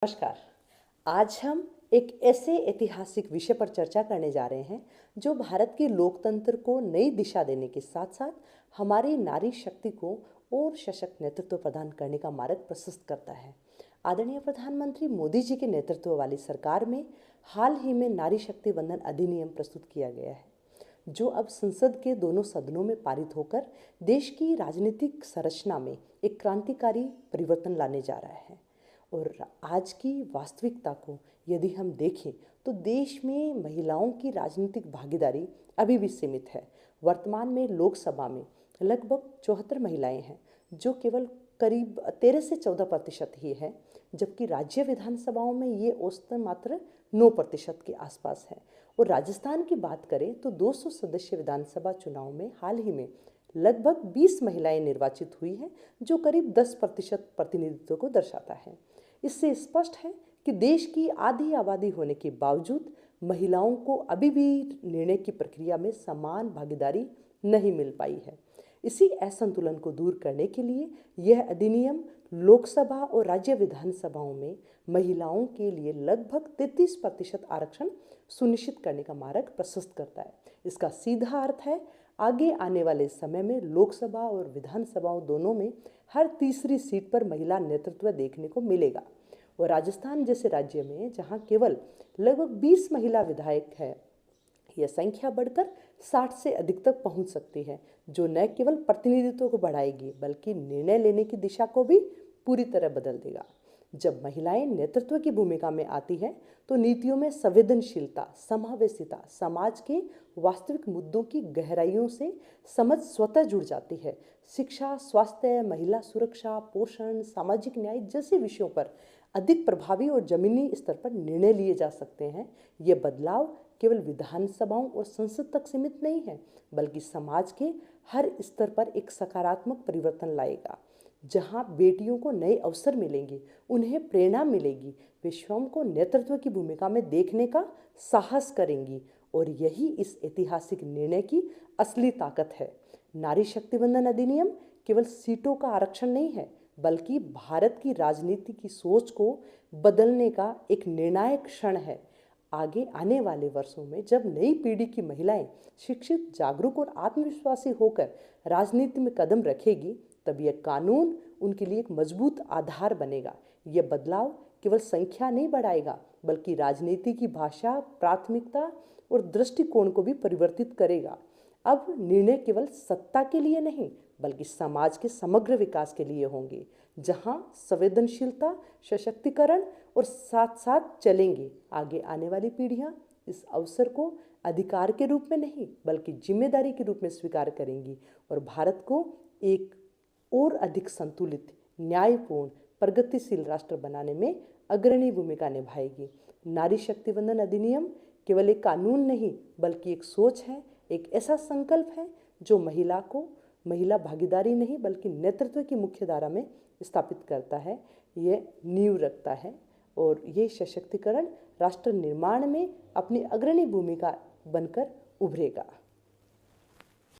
नमस्कार। आज हम एक ऐसे ऐतिहासिक विषय पर चर्चा करने जा रहे हैं जो भारत के लोकतंत्र को नई दिशा देने के साथ साथ हमारी नारी शक्ति को और सशक्त नेतृत्व प्रदान करने का मार्ग प्रशस्त करता है। आदरणीय प्रधानमंत्री मोदी जी के नेतृत्व वाली सरकार में हाल ही में नारी शक्ति वंदन अधिनियम प्रस्तुत किया गया है, जो अब संसद के दोनों सदनों में पारित होकर देश की राजनीतिक संरचना में एक क्रांतिकारी परिवर्तन लाने जा रहा है। और आज की वास्तविकता को यदि हम देखें तो देश में महिलाओं की राजनीतिक भागीदारी अभी भी सीमित है। वर्तमान में लोकसभा में लगभग 74 महिलाएं हैं, जो केवल करीब 13 से 14% ही है, जबकि राज्य विधानसभाओं में ये औसतन मात्र 9% के आसपास है। और राजस्थान की बात करें तो 200 सदस्य विधानसभा चुनाव में हाल ही में लगभग 20 महिलाएं निर्वाचित हुई हैं, जो करीब 10% प्रतिनिधित्व को दर्शाता है। इससे स्पष्ट है कि देश की आधी आबादी होने के बावजूद महिलाओं को अभी भी निर्णय की प्रक्रिया में समान भागीदारी नहीं मिल पाई है। इसी असंतुलन को दूर करने के लिए यह अधिनियम लोकसभा और राज्य विधानसभाओं में महिलाओं के लिए लगभग 33% आरक्षण सुनिश्चित करने का मार्ग प्रशस्त करता है। इसका सीधा अर्थ है, आगे आने वाले समय में लोकसभा और विधानसभाओं दोनों में हर तीसरी सीट पर महिला नेतृत्व देखने को मिलेगा। और राजस्थान जैसे राज्य में जहां केवल लगभग 20 महिला विधायक है, यह संख्या बढ़कर 60 से अधिक तक पहुंच सकती है, जो न केवल प्रतिनिधित्व को बढ़ाएगी बल्कि निर्णय लेने की दिशा को भी पूरी तरह बदल देगा। जब महिलाएं नेतृत्व की भूमिका में आती हैं तो नीतियों में संवेदनशीलता, समावेशिता, समाज के वास्तविक मुद्दों की गहराइयों से समझ स्वतः जुड़ जाती है। शिक्षा, स्वास्थ्य, महिला सुरक्षा, पोषण, सामाजिक न्याय जैसे विषयों पर अधिक प्रभावी और जमीनी स्तर पर निर्णय लिए जा सकते हैं। ये बदलाव केवल विधानसभाओं और संसद तक सीमित नहीं है, बल्कि समाज के हर स्तर पर एक सकारात्मक परिवर्तन लाएगा। जहां बेटियों को नए अवसर मिलेंगे, उन्हें प्रेरणा मिलेगी, वे स्वयं को नेतृत्व की भूमिका में देखने का साहस करेंगी। और यही इस ऐतिहासिक निर्णय की असली ताकत है। नारी शक्ति वंदन अधिनियम केवल सीटों का आरक्षण नहीं है, बल्कि भारत की राजनीति की सोच को बदलने का एक निर्णायक क्षण है। आगे आने वाले वर्षों में जब नई पीढ़ी की महिलाएं शिक्षित, जागरूक और आत्मविश्वासी होकर राजनीति में कदम रखेगी, तब यह कानून उनके लिए एक मजबूत आधार बनेगा। यह बदलाव केवल संख्या नहीं बढ़ाएगा, बल्कि राजनीति की भाषा, प्राथमिकता और दृष्टिकोण को भी परिवर्तित करेगा। अब निर्णय केवल सत्ता के लिए नहीं, बल्कि समाज के समग्र विकास के लिए होंगे, जहां संवेदनशीलता, सशक्तिकरण और साथ साथ चलेंगे। आगे आने वाली पीढ़ियां इस अवसर को अधिकार के रूप में नहीं, बल्कि जिम्मेदारी के रूप में स्वीकार करेंगी और भारत को एक और अधिक संतुलित, न्यायपूर्ण, प्रगतिशील राष्ट्र बनाने में अग्रणी भूमिका निभाएगी। नारी शक्ति वंदन अधिनियम केवल एक कानून नहीं, बल्कि एक सोच है, एक ऐसा संकल्प है जो महिला भागीदारी नहीं बल्कि नेतृत्व की मुख्य धारा में स्थापित करता है। ये नींव रखता है और ये सशक्तिकरण राष्ट्र निर्माण में अपनी अग्रणी भूमिका बनकर उभरेगा।